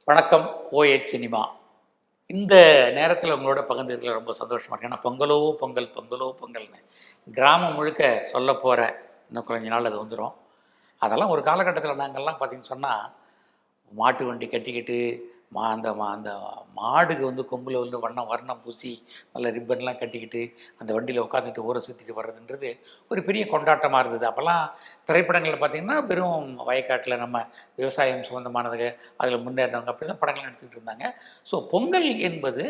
வணக்கம். OH cinema. இந்த நேரத்தில் உங்களோட பகிர்ந்ததில் ரொம்ப சந்தோஷமா இருக்கு. ஏன்னா பொங்கலோ பொங்கல், பொங்கலோ பொங்கல்னு கிராமம் முழுக்க சொல்ல போகிற இன்னும் கொஞ்ச நாள் அது வந்துடும். அதெல்லாம் ஒரு காலகட்டத்தில் நாங்கள்லாம் பார்த்தீங்கன்னு சொன்னால் மாட்டு வண்டி கட்டிக்கிட்டு அந்த மாடுக்கு வந்து கொம்பில் வந்து வர்ணம் பூசி நல்ல ரிப்பன்லாம் கட்டிக்கிட்டு அந்த வண்டியில் உட்காந்துட்டு ஊரை சுற்றிட்டு வர்றதுன்றது ஒரு பெரிய கொண்டாட்டமாக இருந்தது. அப்போல்லாம் திரைப்படங்களில் பார்த்திங்கன்னா வெறும் வயக்காட்டில் நம்ம விவசாயம் சம்மந்தமானது அதில் முன்னேறினவங்க அப்படி தான் படங்கள் எடுத்துக்கிட்டு இருந்தாங்க. ஸோ பொங்கல் என்பது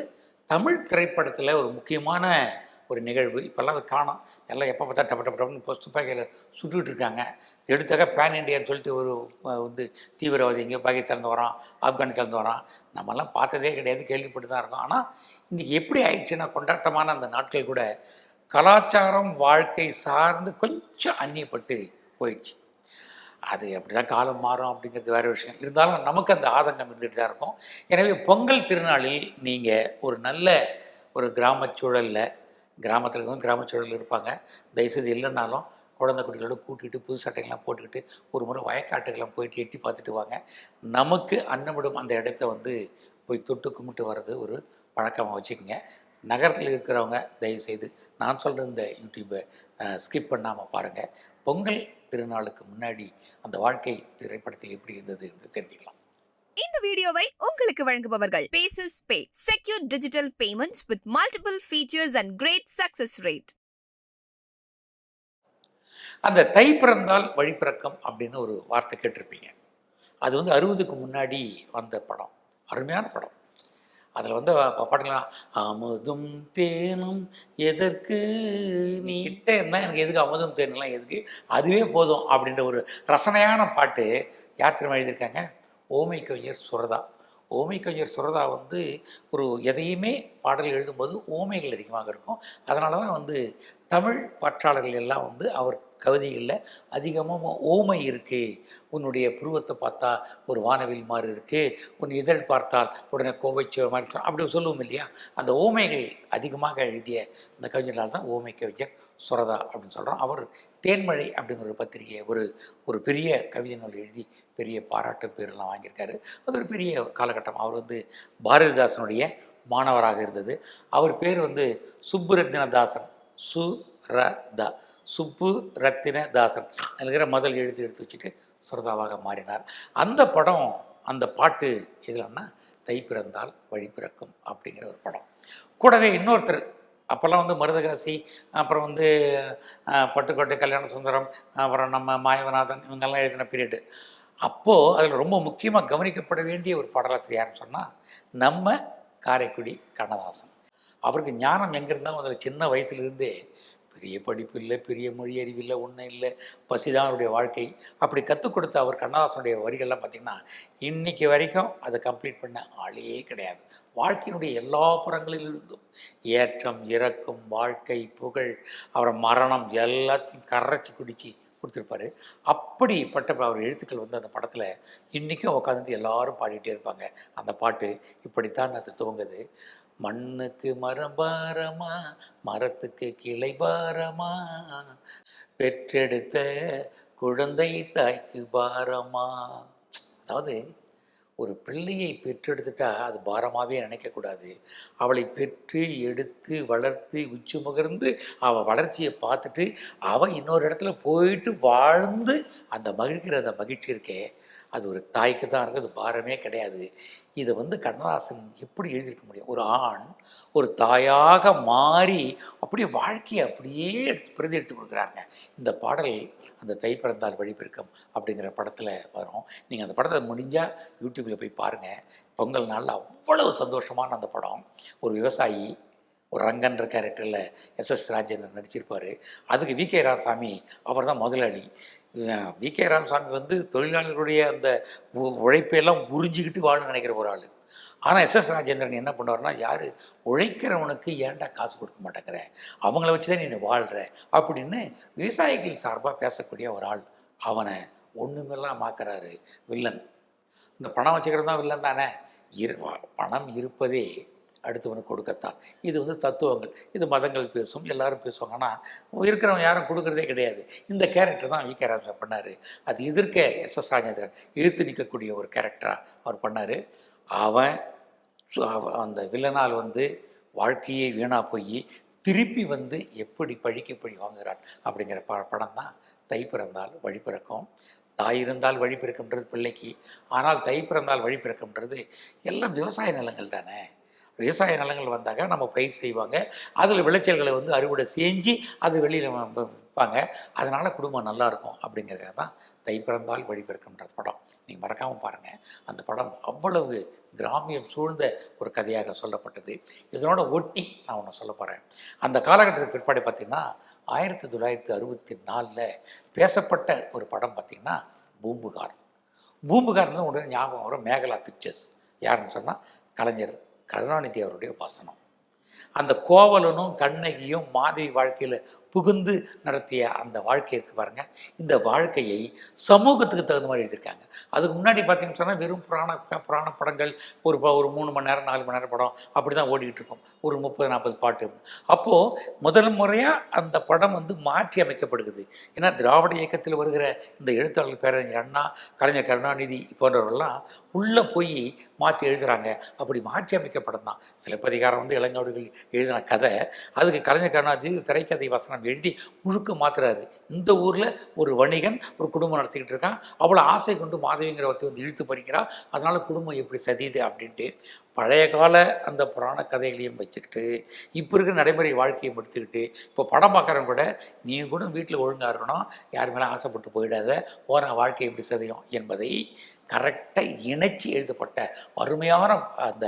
தமிழ் திரைப்படத்தில் ஒரு முக்கியமான ஒரு நிகழ்வு. இப்போல்லாம் அதை காணோம். எல்லாம் எப்போ பார்த்தா டப்பு டப்பு டப்புன்னு இப்போ துப்பாக்கியில் சுட்டுக்கிட்டு இருக்காங்க. எடுத்தாக்க பேன் இண்டியான்னு சொல்லிட்டு ஒரு வந்து தீவிரவாதி எங்கேயோ பாகிஸ்தான்லேருந்து வரான், ஆப்கானிஸ்தான்லேருந்து வரான். நம்மலாம் பார்த்ததே கிடையாது, கேள்விப்பட்டு தான் இருக்கோம். ஆனால் இன்றைக்கி எப்படி ஆயிடுச்சுன்னா கொண்டாட்டமான அந்த நாட்கள் கூட கலாச்சாரம் வாழ்க்கை சார்ந்து கொஞ்சம் அந்நியப்பட்டு போயிடுச்சு. அது அப்படி தான் காலம் மாறும் அப்படிங்கிறது வேறு விஷயம். இருந்தாலும் நமக்கு அந்த ஆதங்கம் இருந்துகிட்டு தான் இருக்கும். எனவே பொங்கல் திருநாளில் நீங்கள் ஒரு நல்ல ஒரு கிராமச் சூழலில் கிராமத்தில் இருக்கவங்க கிராமச் சூழலில் இருப்பாங்க. தயவுசெய்து இல்லைன்னாலும் குழந்தை குட்டிகளோட கூட்டிகிட்டு புது சட்டைகள்லாம் போட்டுக்கிட்டு ஒரு முறை வயக்காட்டுக்கெல்லாம் போயிட்டு எட்டி பார்த்துட்டு வாங்க. நமக்கு அன்னமிடும் அந்த இடத்த வந்து போய் தொட்டு கும்பிட்டு வர்றது ஒரு பழக்கமாக வச்சுக்கோங்க. நகரத்தில் இருக்கிறவங்க தயவுசெய்து நான் சொல்கிற இந்த யூடியூப்பை ஸ்கிப் பண்ணாமல் பாருங்கள். பொங்கல் திருநாளுக்கு முன்னாடி அந்த வாழ்க்கை திரைப்படத்தில் எப்படி இருந்தது என்று தெரிஞ்சுக்கலாம். இந்த வீடியோவை உங்களுக்கு வழங்குபவர்கள் பேசஸ் பே secure digital payments with multiple features and great success rate. அந்த தை பிறந்தால் வழி பிறக்கம் அப்படின்னு ஒரு வார்த்தை கேட்டிருப்பீங்க. அது வந்து 60க்கு முன்னாடி வந்த படம். அருமையான படம். அதில் வந்து பாட்டுலாம் அமுதும் தேனும் எதற்கு நீ கிட்டே இருந்தால் எனக்கு எதுக்கு அமுதும் தேனுலாம் எதுக்கு, அதுவே போதும் அப்படின்ற ஒரு ரசனையான பாட்டு யார் திரும்ப எழுதியிருக்காங்க? ஓமை கவிஞர் சுரதா. ஓமை கவிஞர் சுரதா வந்து ஒரு எதையுமே பாடல் எழுதும்போது ஓமைகள் அதிகமாக இருக்கும். அதனால தான் வந்து தமிழ் பற்றாளர்கள் எல்லாம் வந்து அவர் கவிதைகளில் அதிகமாக ஓமை இருக்குது. உன்னுடைய புருவத்தை பார்த்தா ஒரு வானவில் மாதிரி இருக்குது, உன் இதழ் பார்த்தால் உடனே கோவைச்சுவ மாதிரி அப்படி சொல்லுவோம் இல்லையா? அந்த ஓமைகள் அதிகமாக எழுதிய அந்த கவிஞர்களால் தான் ஓமை கவிஞர் சுரதா அப்படின்னு சொல்கிறோம். அவர் தேன்மழை அப்படிங்கிற ஒரு பத்திரிகையை ஒரு பெரிய கவிதை நூல் எழுதி பெரிய பாராட்டு பேரெல்லாம் வாங்கியிருக்காரு. அது ஒரு பெரிய காலகட்டம். அவர் வந்து பாரதிதாசனுடைய மாணவராக இருந்தது. அவர் பேர் வந்து சுப்புரத்தினதாசன். சுரதா சுப்பு ரத்தினதாசன் இருக்கிற முதல் எழுத்து எடுத்து வச்சுட்டு சுரதாவாக மாறினார். அந்த படம் அந்த பாட்டு எதுலன்னா தை பிறந்தால் வழி பிறக்கும் அப்படிங்கிற ஒரு படம். கூடவே இன்னொருத்தர் அப்போல்லாம் வந்து மருதகாசி, அப்புறம் வந்து பட்டுக்கோட்டை கல்யாண சுந்தரம், அப்புறம் நம்ம மாயவநாதன் இவங்கெல்லாம் எழுதின பீரியடு. அப்போது அதில் ரொம்ப முக்கியமாக கவனிக்கப்பட வேண்டிய ஒரு பாடலாசிரியர் யாருன்னு சொன்னால் நம்ம காரைக்குடி கண்ணதாசன். அவருக்கு ஞானம் எங்கே இருந்தால் அதில் சின்ன வயசுலேருந்தே பெரிய படிப்பு இல்லை, பெரிய மொழி அறிவு இல்லை, ஒன்றும் இல்லை, பசிதான் அவருடைய வாழ்க்கை. அப்படி கற்றுக் கொடுத்த அவர் கண்ணதாசனுடைய வரிகள்லாம் பார்த்திங்கன்னா இன்றைக்கி வரைக்கும் அதை கம்ப்ளீட் பண்ண ஆளே கிடையாது. வாழ்க்கையினுடைய எல்லா புறங்களிலிருந்தும் ஏற்றம் இறக்கும் வாழ்க்கை புகழ் அவரை மரணம் எல்லாத்தையும் கரைச்சி குடிச்சு கொடுத்துருப்பாரு. அப்படிப்பட்ட அவர் எழுத்துக்கள் வந்து அந்த படத்தில் இன்றைக்கும் உட்காந்துட்டு எல்லாரும் பாடிட்டே இருப்பாங்க. அந்த பாட்டு இப்படித்தான் அது துவங்குது. மண்ணுக்கு மரம் பாரமா, மரத்துக்கு கிளை பாரமா, பெற்றெடுத்த குழந்தை தாய்க்கு பாரமா. அதாவது ஒரு பிள்ளையை பெற்றெடுத்துட்டா அது பாரமாகவே நினைக்கக்கூடாது. அவளை பெற்று எடுத்து வளர்த்து உச்சி முகர்ந்து அவள் வளர்ச்சியை பார்த்துட்டு அவள் இன்னொரு இடத்துல போயிட்டு வாழ்ந்து அந்த மகிழ்கிற அந்த மகிழ்ச்சி இருக்கே, அது ஒரு தாய்க்கு தான் இருக்குது, அது பாரமே கிடையாது. இதை வந்து கண்ணதாசன் எப்படி எழுதியிருக்க முடியும்? ஒரு ஆண் ஒரு தாயாக மாறி அப்படியே வாழ்க்கையை அப்படியே பிரதி எடுத்து கொடுக்குறாங்க. இந்த பாடல் அந்த தை பிறந்தால் வழி பிறக்கும் அப்படிங்கிற படத்தில் வரும். நீங்கள் அந்த படத்தை முடிஞ்சால் யூடியூப்பில் போய் பாருங்கள். பொங்கல் நாளில் அவ்வளவு சந்தோஷமான அந்த படம். ஒரு விவசாயி ஒரு ரங்கன்ற கேரக்டரில் எஸ்எஸ் ராஜேந்திரன் நடிச்சிருப்பார். அதுக்கு வி.கே. ராமசாமி அவர் தான் முதலாளி. வி.கே. ராமசாமி வந்து தொழிலாளர்களுடைய அந்த உழைப்பையெல்லாம் உறிஞ்சிக்கிட்டு வாழணும்னு நினைக்கிற ஒரு ஆள். ஆனால் எஸ்எஸ் ராஜேந்திரன் என்ன பண்ணுவார்னா, யார் உழைக்கிறவனுக்கு ஏன்டா காசு கொடுக்க மாட்டேங்கிற, அவங்கள வச்சு தான் நீ வாழ்கிற அப்படின்னு விவசாயிகள் சார்பாக பேசக்கூடிய ஒரு ஆள். அவனை ஒன்றுமெல்லாம் மாக்கிறாரு வில்லன். இந்த பணம் வச்சுக்கிறது தான் வில்லன் தானே. பணம் இருப்பதே அடுத்தவனுக்கு கொடுக்கத்தான். இது வந்து தத்துவங்கள், இது மதங்கள் பேசும், எல்லாரும் பேசுவாங்க. ஆனால் இருக்கிறவங்க யாரும் கொடுக்குறதே கிடையாது. இந்த கேரக்டர் தான் வி.கே. ராமசாமி பண்ணார். அது எதிர்க்க எஸ்.எஸ். ராஜேந்திரன் எதிர்த்து நிற்கக்கூடிய ஒரு கேரக்டராக அவர் பண்ணார். அவன் அந்த வில்லனால் வந்து வாழ்க்கையே வீணாக போய் திருப்பி வந்து எப்படி பழிக்கு பழி வாங்குகிறான் அப்படிங்கிற படம் தான் தை பிறந்தால் வழி பிறக்கும். தாய் இருந்தால் வழி பிறக்கும்ன்றது பிள்ளைக்கு, ஆனால் தை பிறந்தால் வழி பிறக்கும்ன்றது எல்லாம் விவசாய நிலங்கள் தானே. விவசாய நிலங்கள் வந்தாங்க, நம்ம பயிர் செய்வாங்க, அதில் விளைச்சல்களை வந்து அறுவடை செஞ்சு அது வெளியில் விற்பாங்க. அதனால் குடும்பம் நல்லாயிருக்கும் அப்படிங்கிறதுக்காக தான் தை பிறந்தால் வழி பிறக்கும்ன்ற படம். நீங்கள் மறக்காமல் பாருங்கள். அந்த படம் அவ்வளவு கிராமியம் சூழ்ந்த ஒரு கதையாக சொல்லப்பட்டது. இதனோட ஒட்டி நான் ஒன்று சொல்ல போகிறேன். அந்த காலகட்டத்துக்கு பிற்பாடு பார்த்திங்கன்னா 1964 பேசப்பட்ட ஒரு படம் பார்த்திங்கன்னா பூம்புகார். பூம்புகார்னு உடனே ஞாபகம் வரும் மேகலா பிக்சர்ஸ். யாருன்னு சொன்னால் கலைஞர் கருணாநிதி அவருடைய வசனம். அந்த கோவலனும் கண்ணகியும் மாதவி வாழ்க்கையில் புகுந்து நடத்திய அந்த வாழ்க்கை இருக்குது பாருங்கள். இந்த வாழ்க்கையை சமூகத்துக்கு தகுந்த மாதிரி எழுதியிருக்காங்க. அதுக்கு முன்னாடி பார்த்தீங்கன்னு சொன்னால் வெறும் புராண படங்கள் ஒரு 3 மணி நேரம் 4 மணி நேரம் படம் அப்படி தான் ஓடிக்கிட்டு இருக்கும். ஒரு 30-40 பாட்டு. அப்போது முதல் முறையாக அந்த படம் வந்து மாற்றி அமைக்கப்படுகிறது. ஏன்னா திராவிட இயக்கத்தில் வருகிற இந்த எழுத்தாளர் பேரறிஞர் அண்ணா, கலைஞர் கருணாநிதி போன்றவர்கள்லாம் உள்ளே போய் மாற்றி எழுதுகிறாங்க. அப்படி மாற்றி அமைக்க படம் தான் சிலப்பதிகாரம். வந்து இளைஞர்கள் எழுதின கதை, அதுக்கு கலைஞர் கருணாநிதி திரைக்கதை வசனம் எழுதி முழுக்க மாத்துறாரு. இந்த ஊரில் ஒரு வணிகன் ஒரு குடும்பம் நடத்திக்கிட்டு இருக்கான், அவ்வளோ ஆசை கொண்டு மாதவிங்கிறவத்தை வந்து இழுத்து பறிக்கிறா, அதனால் குடும்பம் எப்படி சதியுது அப்படின்ட்டு பழைய கால அந்த புராண கதைகளையும் வச்சுக்கிட்டு இப்போ இருக்கிற நடைமுறை வாழ்க்கையும் எடுத்துக்கிட்டு இப்போ படம் பார்க்குறவங்க கூட நீ கூட வீட்டில் ஒழுங்காக இருக்கணும், யார் மேலே ஆசைப்பட்டு போயிடாத, போகிற வாழ்க்கை எப்படி சதியும் என்பதை கரெக்டாக இணைச்சி எழுதப்பட்ட அருமையான அந்த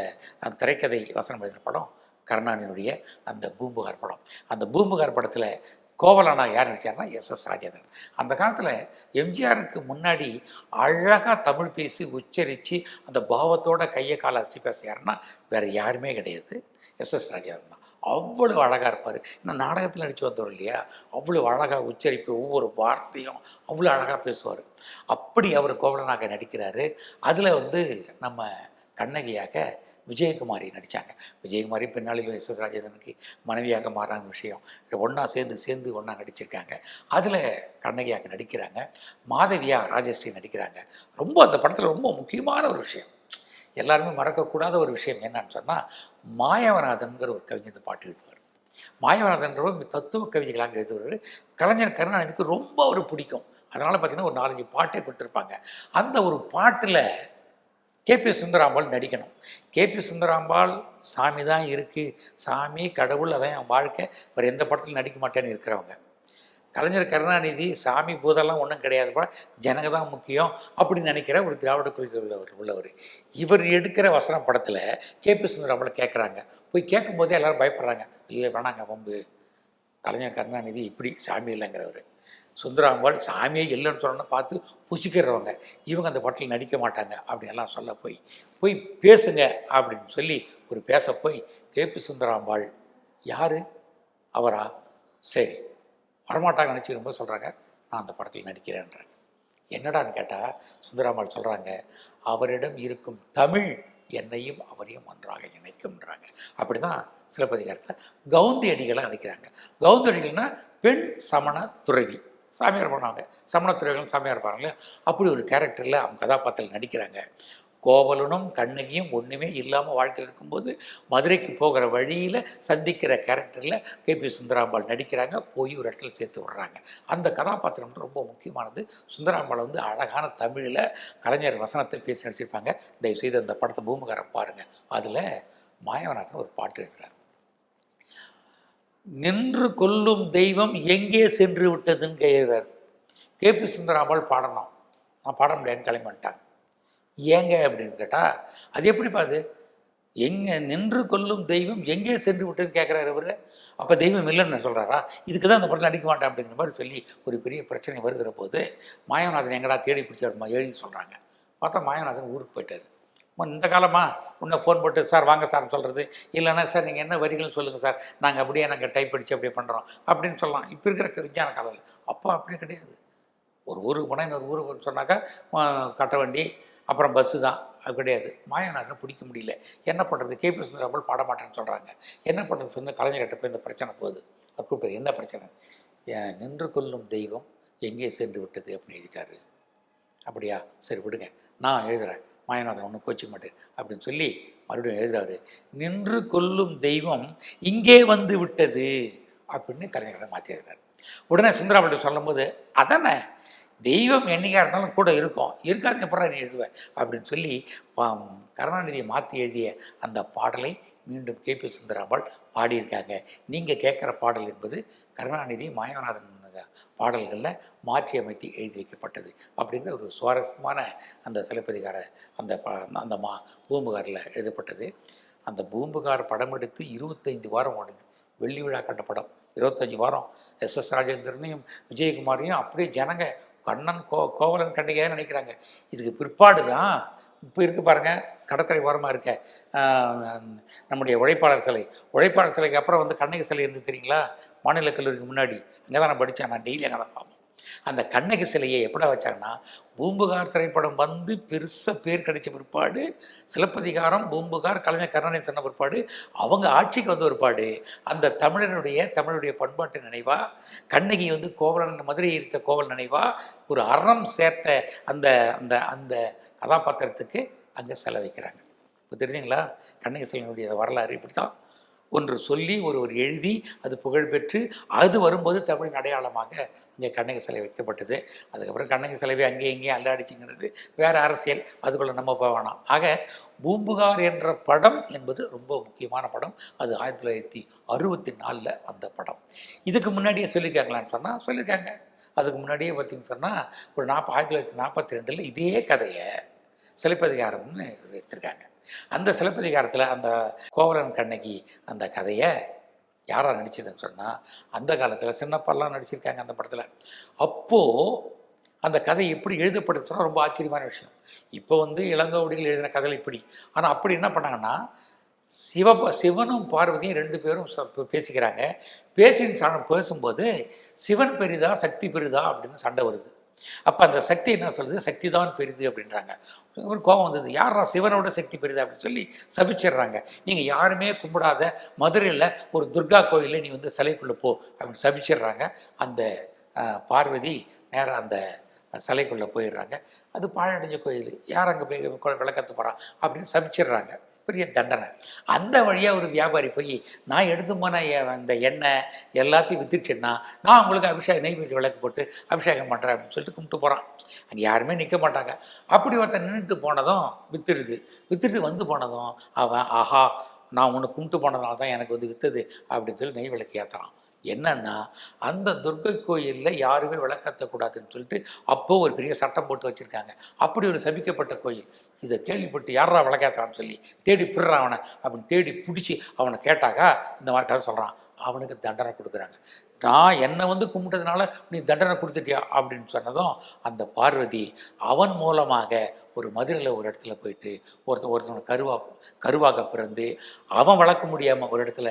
திரைக்கதை வசனம் எழுதின படம் கருணாநிதியுடைய அந்த பூம்புகார் படம். அந்த பூம்புகார் படத்தில் கோவலனா யார் நடித்தார்னா எஸ்.எஸ். ராஜேந்திரன். அந்த காலத்தில் எம்ஜிஆருக்கு முன்னாடி அழகாக தமிழ் பேசி உச்சரித்து அந்த பாவத்தோட கையை காலை அரைச்சி பேச யாருன்னா வேறு யாருமே கிடையாது, எஸ்.எஸ். ராஜேந்திரன் தான். அவ்வளோ அழகாக இருப்பார். இன்னும் நாடகத்தில் நடித்து வந்தவர் இல்லையா, அவ்வளோ அழகாக உச்சரிப்பு, ஒவ்வொரு வார்த்தையும் அவ்வளோ அழகாக பேசுவார். அப்படி அவர் கோவலனாக நடிக்கிறாரு. அதில் வந்து நம்ம கண்ணகியாக விஜயகுமாரி நடித்தாங்க. விஜயகுமாரி பின்னாளில் எஸ்.எஸ். ராஜேந்திரனுக்கு மனைவியாக மாறாங்க விஷயம். ஒன்றா சேர்ந்து ஒன்றா நடிச்சிருக்காங்க. அதில் கண்ணகியாக நடிக்கிறாங்க. மாதவியா ராஜஸ்ரீ நடிக்கிறாங்க. ரொம்ப அந்த படத்தில் ரொம்ப முக்கியமான ஒரு விஷயம், எல்லாருமே மறக்கக்கூடாத ஒரு விஷயம் என்னன்னு சொன்னால், மாயவநாதன்கிற ஒரு கவிஞர் பாட்டு எழுதுவார். மாயவநாதன்ற தத்துவ கவிதைகளாக எழுதுவார். கலைஞர் கருணாநிதிக்கு ரொம்ப ஒரு பிடிக்கும். அதனால் பார்த்திங்கன்னா ஒரு 4-5 பாட்டே கொடுத்துருப்பாங்க. அந்த ஒரு பாட்டில் கே.பி. சுந்தராம்பாள் நடிக்கணும். கே.பி. சுந்தராம்பாள் சாமி தான் இருக்குது, சாமி கடவுள் அதான் என் வாழ்க்கை, வேறு எந்த படத்தில் நடிக்க மாட்டேன்னு இருக்கிறவங்க. கலைஞர் கருணாநிதி சாமி பூதெல்லாம் ஒன்றும் கிடையாதுப்பா, ஜனங்க தான் முக்கியம் அப்படின்னு நினைக்கிற ஒரு திராவிட கொள்கை உள்ளவர். இவர் எடுக்கிற வசனம் படத்தில் கே.பி. சுந்தராம்பாள் கேட்குறாங்க. போய் கேட்கும்போதே எல்லோரும் பயப்படுறாங்க, ஐயோ வேணாங்க வம்பு, கலைஞர் கருணாநிதி இப்படி சாமி இல்லைங்கிறவர். சுந்தராம்பாள் சாமியே இல்லைன்னு சொன்னோன்னு பார்த்து புசிக்கிறவங்க, இவங்க அந்த படத்தில் நடிக்க மாட்டாங்க அப்படின்லாம் சொல்ல போய் பேசுங்க அப்படின்னு சொல்லி ஒரு பேச போய் கே.பி. சுந்தராம்பாள் யார் அவரா, சரி வரமாட்டாங்க நினச்சிக்கும்போது சொல்கிறாங்க, நான் அந்த படத்தில் நடிக்கிறேன்றாங்க. என்னடான்னு கேட்டால் சுந்தராம்பாள் சொல்கிறாங்க, அவரிடம் இருக்கும் தமிழ் என்னையும் அவரையும் ஒன்றாக இணைக்கும்ன்றாங்க. அப்படி தான் சிலப்பதிகாரத்தில் கவுந்தி அடிகளாக நடிக்கிறாங்க. கவுந்தி அடிகள்னால் பெண் சமண துறவி, சாமியார் பண்ணுவாங்க, சமண துறவிகளும் சாமியார் இருப்பாங்களே, அப்படி ஒரு கேரக்டரில் அவங்க கதாபாத்திரத்தில் நடிக்கிறாங்க. கோவலனும் கண்ணகியும் ஒன்றுமே இல்லாமல் வாழ்க்கையில் இருக்கும்போது மதுரைக்கு போகிற வழியில் சந்திக்கிற கேரக்டரில் கே.பி. சுந்தராம்பாள் நடிக்கிறாங்க. போய் ஒரு இடத்துல சேர்த்து விடுறாங்க. அந்த கதாபாத்திரம் ரொம்ப முக்கியமானது. சுந்தராம்பாள் வந்து அழகான தமிழில் கலைஞர் வசனத்தை பேசி நடிச்சிருப்பாங்க. தயவுசெய்து அந்த படத்தை பூம்புகாரம் பாருங்கள். அதில் மாயவநாதன் ஒரு பாட்டு இருக்கிறார். நின்று கொல்லும் தெய்வம் எங்கே சென்று விட்டதுன்னு கேட்குறார். கே.பி. சுந்தராம்பாள் பாடணும், நான் பாட முடியாதுன்னு கிளம்பிட்டாங்க. ஏங்க அப்படின்னு கேட்டால், அது எப்படிப்பா அது, எங்கே நின்று கொல்லும் தெய்வம் எங்கே சென்று விட்டதுன்னு கேட்குறாரு இவர். அப்போ தெய்வம் இல்லைன்னு சொல்கிறாரா, இதுக்கு தான் அந்த படத்தில் நடிக்க மாட்டேன் அப்படிங்கிற மாதிரி சொல்லி ஒரு பெரிய பிரச்சனை வருகிற போது மாயவநாதன் எங்கடா தேடி பிடிச்சாருமா எழுதி சொல்கிறாங்க. பார்த்தா மாயவநாதன் ஊருக்கு போயிட்டார். இந்த காலமா உன்னை ஃபோன் போட்டு சார் வாங்க சார் சொல்கிறது, இல்லைன்னா சார் நீங்கள் என்ன வரிகள்னு சொல்லுங்கள் சார், நாங்கள் அப்படியே நாங்கள் டைப் அடித்து அப்படியே பண்ணுறோம் அப்படின்னு சொல்லலாம். இப்போ இருக்கிற விஞ்ஞான காலையில் அப்போ அப்படியே கிடையாது. ஒரு ஊருக்கு போனால் இன்னொரு ஊருக்கு சொன்னாக்கா கட்ட வண்டி, அப்புறம் பஸ்ஸு தான், அது கிடையாது. மாயவநாதனை பிடிக்க முடியல. என்ன பண்ணுறது? கேபி சுந்தரம்பாள் பாட மாட்டேன்னு சொல்கிறாங்க. என்ன பண்ணுறது சொன்ன கலைஞர்கிட்ட போய் இந்த பிரச்சனை போகுது. அவர் கூப்பிட்டு என்ன பிரச்சனை? நின்று கொள்ளும் தெய்வம் எங்கே சென்று விட்டது அப்படின்னு எழுதிட்டாரு. அப்படியா, சரி விடுங்க, நான் எழுதுகிறேன், மாயநாதன் ஒன்றும் கோச்சிக்க மாட்டேன் அப்படின்னு சொல்லி மறுபடியும் எழுதுறாரு. நின்று கொள்ளும் தெய்வம் இங்கே வந்து விட்டது அப்படின்னு கலைஞரை மாற்றி எழுதுறாரு. உடனே சுந்தராமல்கிட்ட சொல்லும்போது அதானே தெய்வம் என்னைக்காக இருந்தாலும் கூட இருக்கும், இருக்காதுக்கு அப்புறம் நீ எழுதுவேன் அப்படின்னு சொல்லி கருணாநிதியை மாற்றி எழுதிய அந்த பாடலை மீண்டும் கேபி சுந்தராம்பாள் பாடியிருக்காங்க. நீங்கள் கேட்குற பாடல் என்பது கருணாநிதி மாயவநாதன் பாடல்களில் மாற்றி அமைத்து எழுதி வைக்கப்பட்டது அப்படிங்கிற ஒரு சுவாரஸ்யமான அந்த சிலப்பதிகார அந்த பூம்புகாரில் எழுதப்பட்டது. அந்த பூம்புகார் படம் எடுத்து 25 வாரம் ஓடுது. வெள்ளி விழா கண்ட படம் 25 வாரம். எஸ்.எஸ். ராஜேந்திரனையும் விஜயகுமாரையும் அப்படியே ஜனங்க கண்ணன் கோவலன் கண்ணிகையாக நினைக்கிறாங்க. இதுக்கு பிற்பாடு தான் இப்போ இருக்குது பாருங்கள், கடற்கரை ஓரமாக இருக்க நம்முடைய உழைப்பாளர் சிலைக்கு அப்புறம் வந்து கண்ணகி சிலை இருந்து தெரியுங்களா? மாநில கல்லூரிக்கு முன்னாடி அங்கே தான் நான் படித்தேன். நான் டெய்லி அங்கே தான் பார்ப்போம். அந்த கண்ணகி சிலையை எப்படி வச்சாங்கன்னா, பூம்புகார் திரைப்படம் வந்து பெருசாக பேர் கிடைச்ச பிற்பாடு, சிலப்பதிகாரம் பூம்புகார் கலைஞர் கருணாநிதி சொன்ன பிற்பாடு, அவங்க ஆட்சிக்கு வந்த பிற்பாடு அந்த தமிழுடைய பண்பாட்டு நினைவாக கண்ணகி வந்து கோவலன் மதுரை ஈர்த்த கோவல் நினைவாக ஒரு அறம் சேர்த்த அந்த அந்த அந்த கதாபாத்திரத்துக்கு அங்கே செலவைக்கிறாங்க. இப்போ தெரிஞ்சுங்களா? கண்ணகி சிலையினுடைய வரலாறு இப்படி தான். ஒன்று சொல்லி ஒரு எழுதி அது புகழ்பெற்று அது வரும்போது தமிழின் அடையாளமாக இங்கே கண்ணகி சிலை வைக்கப்பட்டது. அதுக்கப்புறம் கண்ணகி சிலைவை அங்கேயும் இங்கேயும் அல்லாடிச்சுங்கிறது வேறு அரசியல், அதுக்குள்ளே நம்ம போக வேணாம். ஆக பூம்புகார் என்ற படம் என்பது ரொம்ப முக்கியமான படம். அது 1964 வந்த படம். இதுக்கு முன்னாடியே சொல்லியிருக்காங்களான்னு சொன்னால் சொல்லியிருக்காங்க. அதுக்கு முன்னாடியே பார்த்திங்கன்னு சொன்னால் ஒரு 1942 இதே கதையை சிலப்பதிகாரம்னு எடுத்திருக்காங்க. அந்த சிலப்பதிகாரத்தில் அந்த கோவலன் கண்ணகி அந்த கதையை யாராக நடிச்சதுன்னு சொன்னால், அந்த காலத்தில் சின்னப்பாலாம் நடிச்சிருக்காங்க அந்த படத்தில். அப்போது அந்த கதை எப்படி எழுதப்படுது சொன்னால் ரொம்ப ஆச்சரியமான விஷயம். இப்போ வந்து இளங்கோவடிகள் எழுதின கதையில் இப்படி, ஆனால் அப்படி என்ன பண்ணாங்கன்னா, சிவனும் பார்வதியும் 2 பேரும் பேசிக்கிறாங்க. பேசும்போது சிவன் பெரிதா சக்தி பெரிதா அப்படின்னு சண்டை வருது. அப்போ அந்த சக்தி என்ன சொல்லுது? சக்தி தான் பெரிது அப்படின்றாங்க. ஒரு கோபம் வந்தது, யாரா சிவனோட சக்தி பெரிது அப்படின்னு சொல்லி சபிச்சிடுறாங்க. நீங்கள் யாருமே கும்பிடாத மதுரையில் ஒரு துர்கா கோயிலில் நீ வந்து சிலைக்குள்ளே போ அப்படின்னு சபிச்சிடுறாங்க. அந்த பார்வதி நேராக அந்த சிலைக்குள்ளே போயிடுறாங்க. அது பாழடைஞ்ச கோயில், யார் அங்கே போய் விளக்கத்து போகிறான் அப்படின்னு சபிச்சிடுறாங்க. பெரிய தண்டனை. அந்த வழியாக ஒரு வியாபாரி போய் நான் எடுத்து போன அந்த எண்ணெய் எல்லாத்தையும் வித்துச்சுன்னா நான் உங்களுக்கு நெய்வேலி விளக்கு போட்டு அபிஷேகம் பண்ணுறேன் அப்படின்னு சொல்லிட்டு கும்பிட்டு போகிறான். அங்கே யாருமே நிற்க மாட்டாங்க. அப்படி ஒருத்தன் நின்றுட்டு போனதும் வித்துட்டு வந்து போனதும் அவன் ஆஹா நான் உன்னை கும்பிட்டு போனதுனால தான் எனக்கு வந்து விற்றுது அப்படின்னு சொல்லி நெய் விளக்கு ஏற்றுறான். என்னன்னா, அந்த துர்க்கை கோயிலில் யாருமே விளக்கத்தக்கூடாதுன்னு சொல்லிட்டு அப்போது ஒரு பெரிய சட்டம் போட்டு வச்சுருக்காங்க. அப்படி ஒரு சபிக்கப்பட்ட கோயில். இதை கேள்விப்பட்டு யாரா விளக்கேற்றான்னு சொல்லி தேடி பிடுறான் அவனை. அப்படின்னு தேடி பிடிச்சி அவனை கேட்டாக்கா இந்த மாதிரி கதை சொல்கிறான். அவனுக்கு தண்டனை கொடுக்குறாங்க. நான் என்னை வந்து கும்பிட்டதுனால நீ தண்டனை கொடுத்துட்டியா அப்படின்னு சொன்னதும் அந்த பார்வதி அவன் மூலமாக ஒரு மதுரையில் ஒரு இடத்துல போயிட்டு ஒருத்தன் கருவாக பிறந்து அவன் வளர்க்க முடியாமல் ஒரு இடத்துல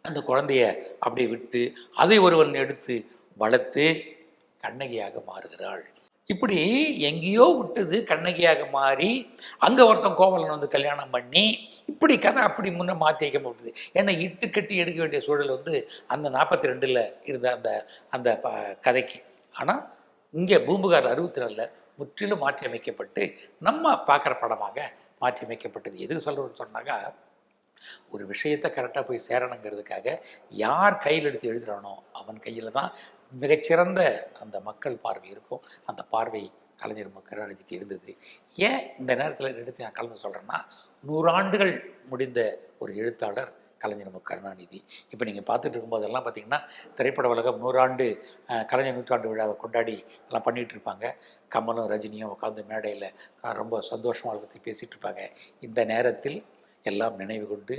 அந்த குழந்தைய அப்படியே விட்டு அதை ஒருவன் எடுத்து வளர்த்து கண்ணகியாக மாறுகிறாள். இப்படி எங்கேயோ விட்டது கண்ணகியாக மாறி அங்கே ஒருத்தன் கோவலன் வந்து கல்யாணம் பண்ணி இப்படி கதை அப்படி முன்னே மாற்றி வைக்க முடியுது. ஏன்னா இட்டு கட்டி எடுக்க வேண்டிய சூழல் வந்து அந்த 42 இருந்த அந்த அந்த கதைக்கு. ஆனால் இங்கே பூம்புகார் 64 முற்றிலும் மாற்றி அமைக்கப்பட்டு நம்ம பார்க்குற படமாக மாற்றி அமைக்கப்பட்டது. எதுக்கு சொல்கிறோன்னு சொன்னாக்கா, ஒரு விஷயத்தை கரெக்டாக போய் சேரணுங்கிறதுக்காக யார் கையில் எடுத்து எழுதுகிறானோ அவன் கையில் தான் மிகச்சிறந்த அந்த மக்கள் பார்வை இருக்கும். அந்த பார்வை கலைஞர் கருணாநிதிக்கு இருந்தது. ஏன் இந்த நேரத்தில் எடுத்து நான் கலந்து சொல்கிறேன்னா, 100 ஆண்டுகள் முடிந்த ஒரு எழுத்தாளர் கலைஞர் கருணாநிதி. இப்போ நீங்கள் பார்த்துட்டு இருக்கும்போதெல்லாம் பார்த்திங்கன்னா திரைப்பட உலகம் 100 ஆண்டு கலைஞர் நூற்றாண்டு விழாவை கொண்டாடி எல்லாம் பண்ணிகிட்டு இருப்பாங்க. கமலும் ரஜினியும் உட்காந்து மேடையில் ரொம்ப சந்தோஷமாக பற்றி பேசிகிட்டு இருப்பாங்க. இந்த நேரத்தில் எல்லாம் நினைவு கொண்டு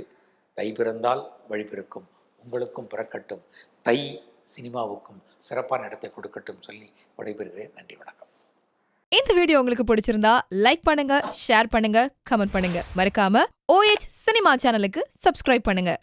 தை பிறந்தால் வழி பிறக்கும், உங்களுக்கும் பிறக்கட்டும், தை சினிமாவுக்கும் சிறப்பான இடத்தை கொடுக்கட்டும் சொல்லி விடைபெறுகிறேன். நன்றி, வணக்கம். இந்த வீடியோ உங்களுக்கு பிடிச்சிருந்தா லைக் பண்ணுங்க, ஷேர் பண்ணுங்க, கமெண்ட் பண்ணுங்க. மறக்காம OH சினிமா சேனலுக்கு சப்ஸ்கிரைப் பண்ணுங்க.